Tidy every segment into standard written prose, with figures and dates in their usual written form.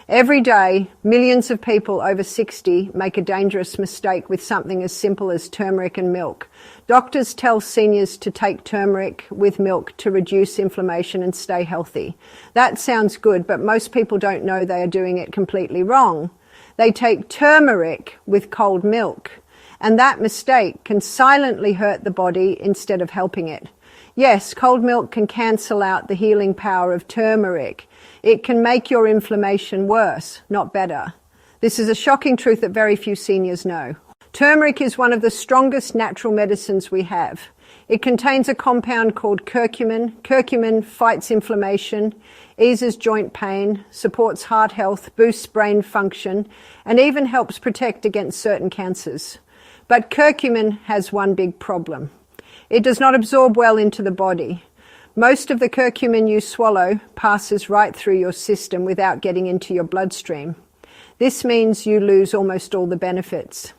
Every day, millions of people over 60 make a dangerous mistake with something as simple as turmeric and milk. Doctors tell seniors to take turmeric with milk to reduce inflammation and stay healthy. That sounds good, but most people don't know they are doing it completely wrong. They take turmeric with cold milk, and that mistake can silently hurt the body instead of helping it. Yes, cold milk can cancel out the healing power of turmeric. It can make your inflammation worse, not better. This is a shocking truth that very few seniors know. Turmeric is one of the strongest natural medicines we have. It contains a compound called curcumin. Curcumin fights inflammation, eases joint pain, supports heart health, boosts brain function, and even helps protect against certain cancers. But curcumin has one big problem. It does not absorb well into the body. Most of the curcumin you swallow passes right through your system without getting into your bloodstream. This means you lose almost all the benefits.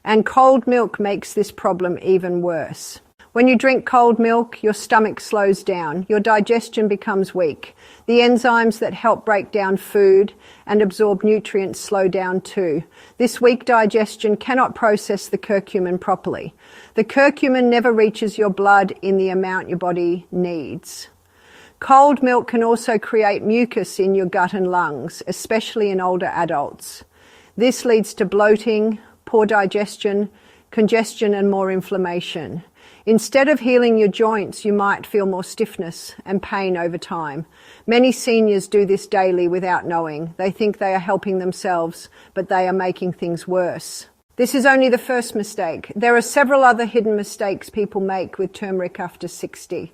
And cold milk makes this problem even worse. When you drink cold milk, your stomach slows down, your digestion becomes weak. The enzymes that help break down food and absorb nutrients slow down too. This weak digestion cannot process the curcumin properly. The curcumin never reaches your blood in the amount your body needs. Cold milk can also create mucus in your gut and lungs, especially in older adults. This leads to bloating, poor digestion, congestion, and more inflammation. Instead of healing your joints, you might feel more stiffness and pain over time. Many seniors do this daily without knowing. They think they are helping themselves, but they are making things worse. This is only the first mistake. There are several other hidden mistakes people make with turmeric after 60.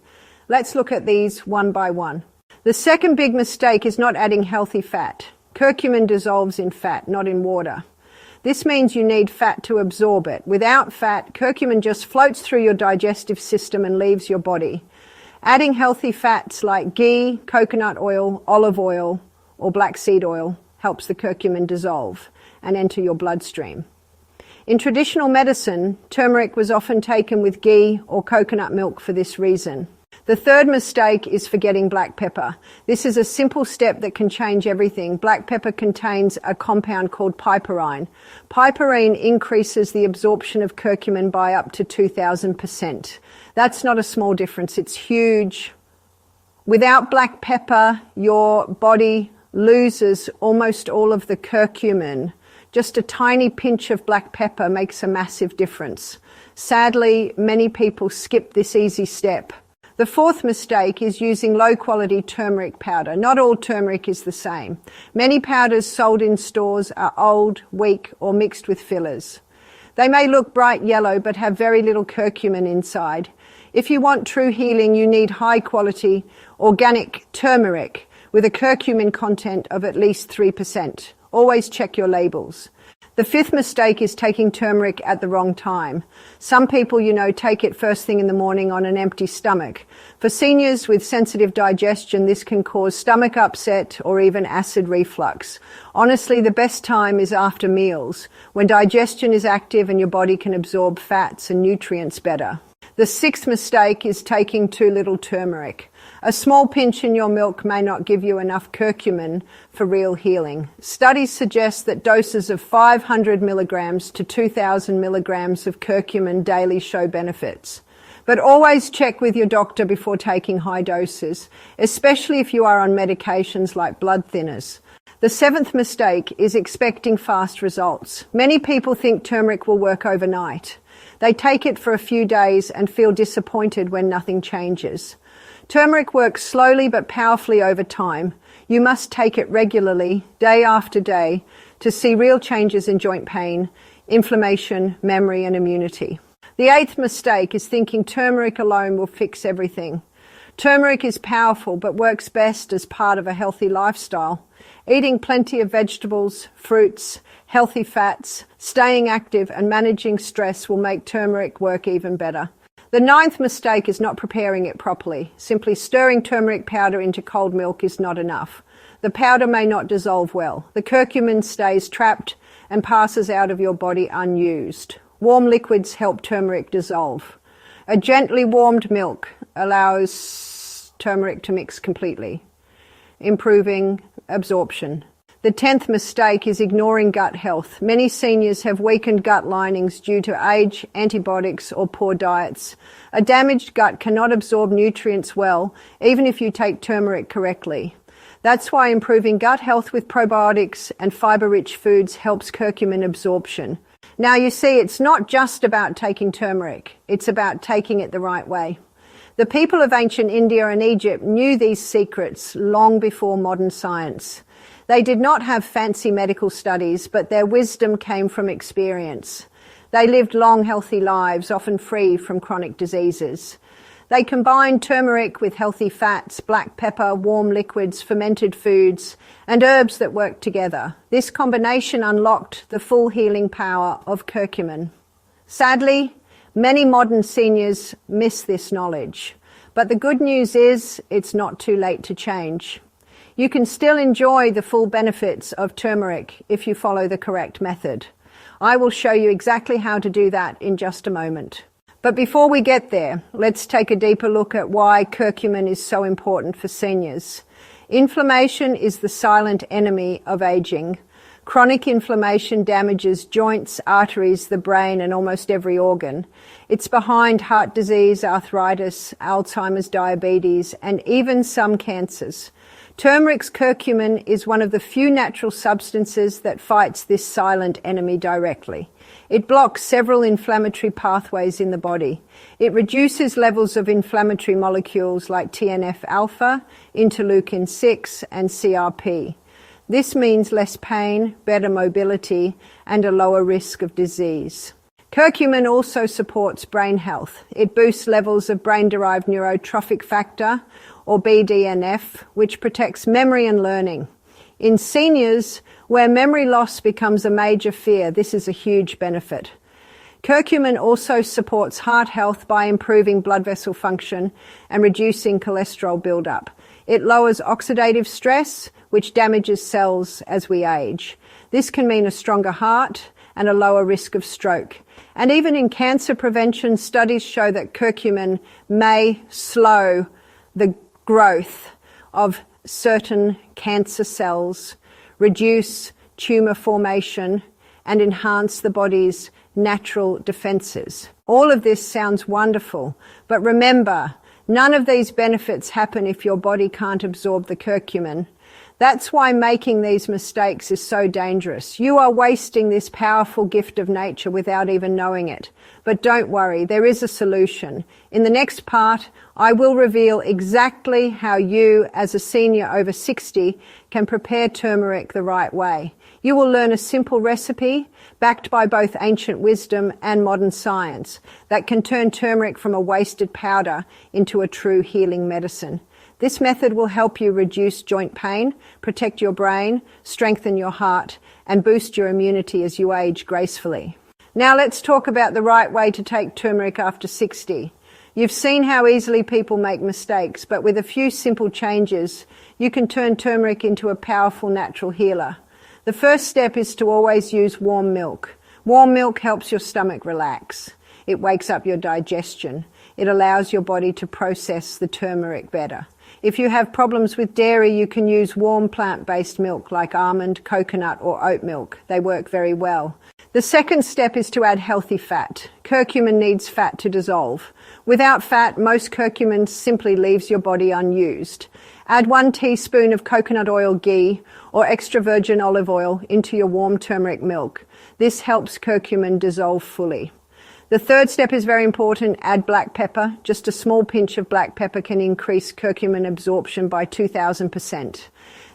Let's look at these one by one. The second big mistake is not adding healthy fat. Curcumin dissolves in fat, not in water. This means you need fat to absorb it. Without fat, curcumin just floats through your digestive system and leaves your body. Adding healthy fats like ghee, coconut oil, olive oil, or black seed oil helps the curcumin dissolve and enter your bloodstream. In traditional medicine, turmeric was often taken with ghee or coconut milk for this reason. The third mistake is forgetting black pepper. This is a simple step that can change everything. Black pepper contains a compound called piperine. Piperine increases the absorption of curcumin by up to 2,000%. That's not a small difference, it's huge. Without black pepper, your body loses almost all of the curcumin. Just a tiny pinch of black pepper makes a massive difference. Sadly, many people skip this easy step. The fourth mistake is using low-quality turmeric powder. Not all turmeric is the same. Many powders sold in stores are old, weak, or mixed with fillers. They may look bright yellow but have very little curcumin inside. If you want true healing, you need high-quality organic turmeric with a curcumin content of at least 3%. Always check your labels. The fifth mistake is taking turmeric at the wrong time. Some people, take it first thing in the morning on an empty stomach. For seniors with sensitive digestion, this can cause stomach upset or even acid reflux. Honestly, the best time is after meals, when digestion is active and your body can absorb fats and nutrients better. The sixth mistake is taking too little turmeric. A small pinch in your milk may not give you enough curcumin for real healing. Studies suggest that doses of 500 milligrams to 2,000 milligrams of curcumin daily show benefits. But always check with your doctor before taking high doses, especially if you are on medications like blood thinners. The seventh mistake is expecting fast results. Many people think turmeric will work overnight. They take it for a few days and feel disappointed when nothing changes. Turmeric works slowly but powerfully over time. You must take it regularly, day after day, to see real changes in joint pain, inflammation, memory, and immunity. The eighth mistake is thinking turmeric alone will fix everything. Turmeric is powerful but works best as part of a healthy lifestyle. Eating plenty of vegetables, fruits, healthy fats, staying active, and managing stress will make turmeric work even better. The ninth mistake is not preparing it properly. Simply stirring turmeric powder into cold milk is not enough. The powder may not dissolve well. The curcumin stays trapped and passes out of your body unused. Warm liquids help turmeric dissolve. A gently warmed milk allows turmeric to mix completely, improving absorption. The 10th mistake is ignoring gut health. Many seniors have weakened gut linings due to age, antibiotics, or poor diets. A damaged gut cannot absorb nutrients well, even if you take turmeric correctly. That's why improving gut health with probiotics and fiber-rich foods helps curcumin absorption. Now you see, it's not just about taking turmeric. It's about taking it the right way. The people of ancient India and Egypt knew these secrets long before modern science. They did not have fancy medical studies, but their wisdom came from experience. They lived long, healthy lives, often free from chronic diseases. They combined turmeric with healthy fats, black pepper, warm liquids, fermented foods, and herbs that worked together. This combination unlocked the full healing power of curcumin. Sadly, many modern seniors miss this knowledge. But the good news is it's not too late to change. You can still enjoy the full benefits of turmeric if you follow the correct method. I will show you exactly how to do that in just a moment. But before we get there, let's take a deeper look at why curcumin is so important for seniors. Inflammation is the silent enemy of aging. Chronic inflammation damages joints, arteries, the brain, and almost every organ. It's behind heart disease, arthritis, Alzheimer's, diabetes, and even some cancers. Turmeric's curcumin is one of the few natural substances that fights this silent enemy directly. It blocks several inflammatory pathways in the body. It reduces levels of inflammatory molecules like TNF-alpha, interleukin-6, and CRP. This means less pain, better mobility, and a lower risk of disease. Curcumin also supports brain health. It boosts levels of brain-derived neurotrophic factor, or BDNF, which protects memory and learning. In seniors, where memory loss becomes a major fear, this is a huge benefit. Curcumin also supports heart health by improving blood vessel function and reducing cholesterol buildup. It lowers oxidative stress, which damages cells as we age. This can mean a stronger heart and a lower risk of stroke. And even in cancer prevention, studies show that curcumin may slow the growth of certain cancer cells, reduce tumor formation, and enhance the body's natural defenses. All of this sounds wonderful, but remember, none of these benefits happen if your body can't absorb the curcumin. That's why making these mistakes is so dangerous. You are wasting this powerful gift of nature without even knowing it. But don't worry, there is a solution. In the next part, I will reveal exactly how you, as a senior over 60, can prepare turmeric the right way. You will learn a simple recipe backed by both ancient wisdom and modern science that can turn turmeric from a wasted powder into a true healing medicine. This method will help you reduce joint pain, protect your brain, strengthen your heart, and boost your immunity as you age gracefully. Now let's talk about the right way to take turmeric after 60. You've seen how easily people make mistakes, but with a few simple changes, you can turn turmeric into a powerful natural healer. The first step is to always use warm milk. Warm milk helps your stomach relax. It wakes up your digestion. It allows your body to process the turmeric better. If you have problems with dairy, you can use warm plant-based milk like almond, coconut, or oat milk. They work very well. The second step is to add healthy fat. Curcumin needs fat to dissolve. Without fat, most curcumin simply leaves your body unused. Add 1 teaspoon of coconut oil ghee or extra virgin olive oil into your warm turmeric milk. This helps curcumin dissolve fully. The third step is very important. Add black pepper. Just a small pinch of black pepper can increase curcumin absorption by 2,000%.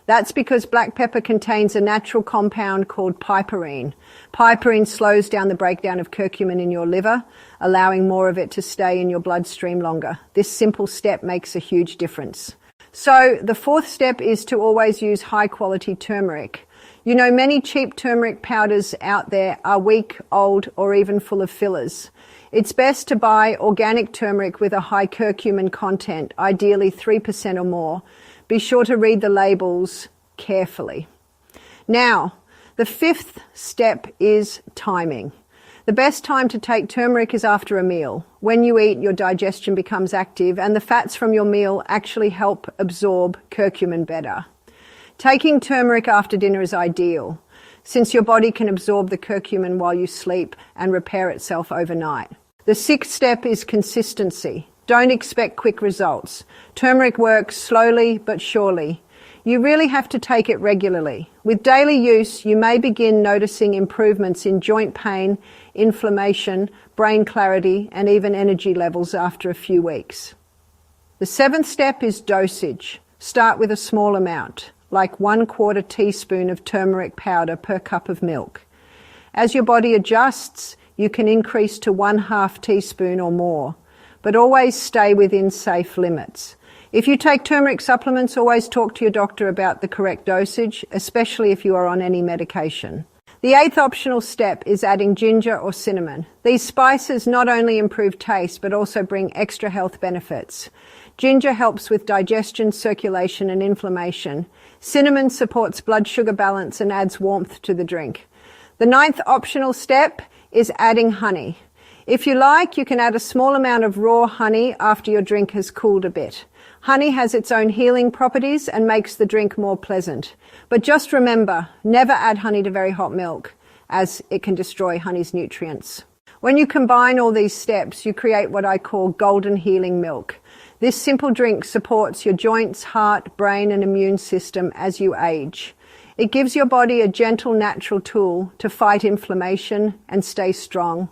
That's because black pepper contains a natural compound called piperine. Piperine slows down the breakdown of curcumin in your liver, allowing more of it to stay in your bloodstream longer. This simple step makes a huge difference. So the fourth step is to always use high-quality turmeric. You know, many cheap turmeric powders out there are weak, old, or even full of fillers. It's best to buy organic turmeric with a high curcumin content, ideally 3% or more. Be sure to read the labels carefully. Now, the fifth step is timing. The best time to take turmeric is after a meal. When you eat, your digestion becomes active, and the fats from your meal actually help absorb curcumin better. Taking turmeric after dinner is ideal, since your body can absorb the curcumin while you sleep and repair itself overnight. The sixth step is consistency. Don't expect quick results. Turmeric works slowly but surely. You really have to take it regularly. With daily use, you may begin noticing improvements in joint pain, inflammation, brain clarity, and even energy levels after a few weeks. The seventh step is dosage. Start with a small amount, like 1/4 teaspoon of turmeric powder per cup of milk. As your body adjusts, you can increase to 1/2 teaspoon or more, but always stay within safe limits. If you take turmeric supplements, always talk to your doctor about the correct dosage, especially if you are on any medication. The eighth optional step is adding ginger or cinnamon. These spices not only improve taste, but also bring extra health benefits. Ginger helps with digestion, circulation, and inflammation. Cinnamon supports blood sugar balance and adds warmth to the drink. The ninth optional step is adding honey. If you like, you can add a small amount of raw honey after your drink has cooled a bit. Honey has its own healing properties and makes the drink more pleasant. But just remember, never add honey to very hot milk, as it can destroy honey's nutrients. When you combine all these steps, you create what I call golden healing milk. This simple drink supports your joints, heart, brain, and immune system as you age. It gives your body a gentle, natural tool to fight inflammation and stay strong.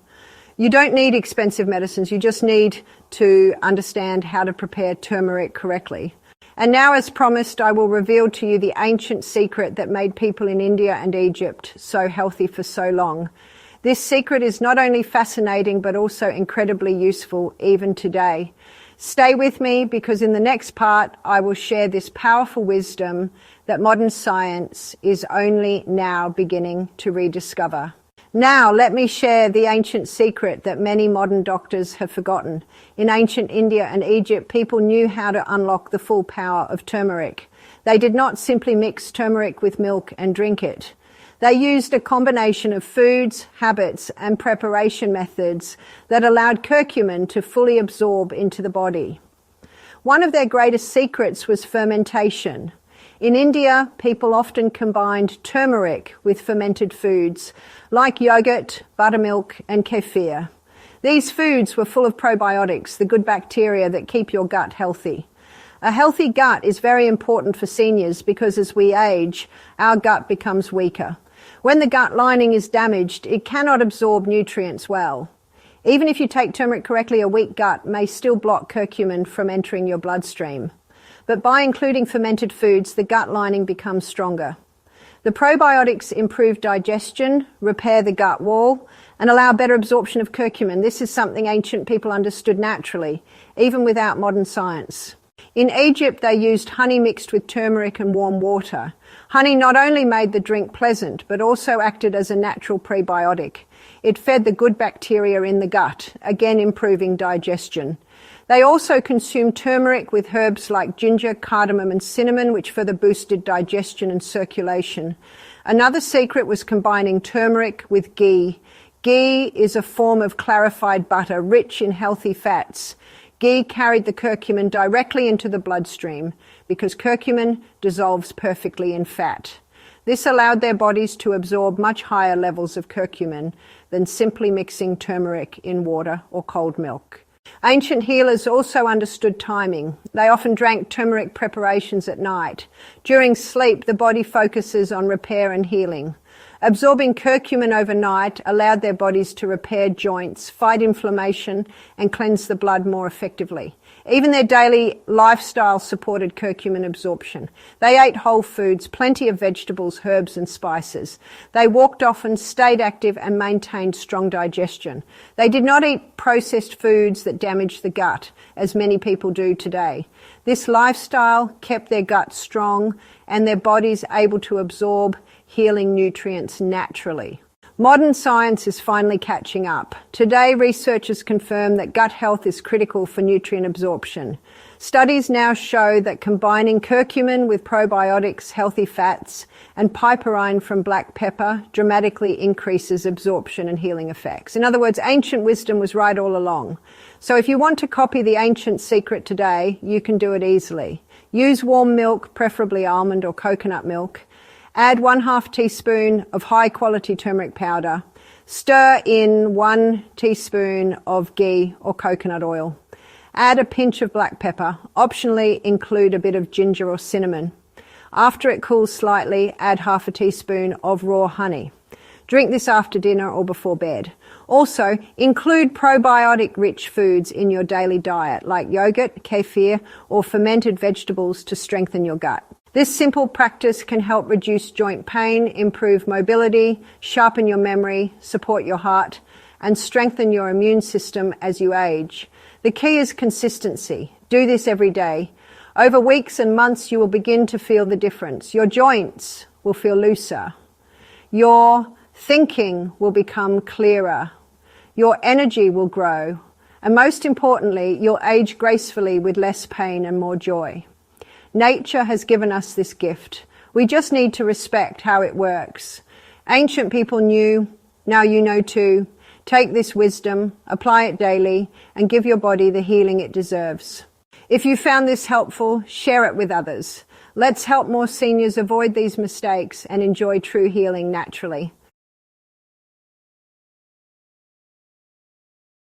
You don't need expensive medicines, you just need to understand how to prepare turmeric correctly. And now, as promised, I will reveal to you the ancient secret that made people in India and Egypt so healthy for so long. This secret is not only fascinating, but also incredibly useful even today. Stay with me, because in the next part, I will share this powerful wisdom that modern science is only now beginning to rediscover. Now, let me share the ancient secret that many modern doctors have forgotten. In ancient India and Egypt, people knew how to unlock the full power of turmeric. They did not simply mix turmeric with milk and drink it. They used a combination of foods, habits, and preparation methods that allowed curcumin to fully absorb into the body. One of their greatest secrets was fermentation. In India, people often combined turmeric with fermented foods like yogurt, buttermilk, and kefir. These foods were full of probiotics, the good bacteria that keep your gut healthy. A healthy gut is very important for seniors because as we age, our gut becomes weaker. When the gut lining is damaged, it cannot absorb nutrients well. Even if you take turmeric correctly, a weak gut may still block curcumin from entering your bloodstream. But by including fermented foods, the gut lining becomes stronger. The probiotics improve digestion, repair the gut wall, and allow better absorption of curcumin. This is something ancient people understood naturally, even without modern science. In Egypt, they used honey mixed with turmeric and warm water. Honey not only made the drink pleasant, but also acted as a natural prebiotic. It fed the good bacteria in the gut, again improving digestion. They also consumed turmeric with herbs like ginger, cardamom, and cinnamon, which further boosted digestion and circulation. Another secret was combining turmeric with ghee. Ghee is a form of clarified butter, rich in healthy fats. Ghee carried the curcumin directly into the bloodstream because curcumin dissolves perfectly in fat. This allowed their bodies to absorb much higher levels of curcumin than simply mixing turmeric in water or cold milk. Ancient healers also understood timing. They often drank turmeric preparations at night. During sleep, the body focuses on repair and healing. Absorbing curcumin overnight allowed their bodies to repair joints, fight inflammation, and cleanse the blood more effectively. Even their daily lifestyle supported curcumin absorption. They ate whole foods, plenty of vegetables, herbs, and spices. They walked often, stayed active, and maintained strong digestion. They did not eat processed foods that damaged the gut, as many people do today. This lifestyle kept their gut strong and their bodies able to absorb healing nutrients naturally. Modern science is finally catching up. Today, researchers confirm that gut health is critical for nutrient absorption. Studies now show that combining curcumin with probiotics, healthy fats, and piperine from black pepper dramatically increases absorption and healing effects. In other words, ancient wisdom was right all along. So if you want to copy the ancient secret today, you can do it easily. Use warm milk, preferably almond or coconut milk. Add 1/2 teaspoon of high-quality turmeric powder. Stir in 1 teaspoon of ghee or coconut oil. Add a pinch of black pepper. Optionally, include a bit of ginger or cinnamon. After it cools slightly, add 1/2 teaspoon of raw honey. Drink this after dinner or before bed. Also, include probiotic-rich foods in your daily diet, like yogurt, kefir, or fermented vegetables to strengthen your gut. This simple practice can help reduce joint pain, improve mobility, sharpen your memory, support your heart, and strengthen your immune system as you age. The key is consistency. Do this every day. Over weeks and months, you will begin to feel the difference. Your joints will feel looser. Your thinking will become clearer. Your energy will grow. And most importantly, you'll age gracefully with less pain and more joy. Nature has given us this gift. We just need to respect how it works. Ancient people knew, now you know too. Take this wisdom, apply it daily, and give your body the healing it deserves. If you found this helpful, share it with others. Let's help more seniors avoid these mistakes and enjoy true healing naturally.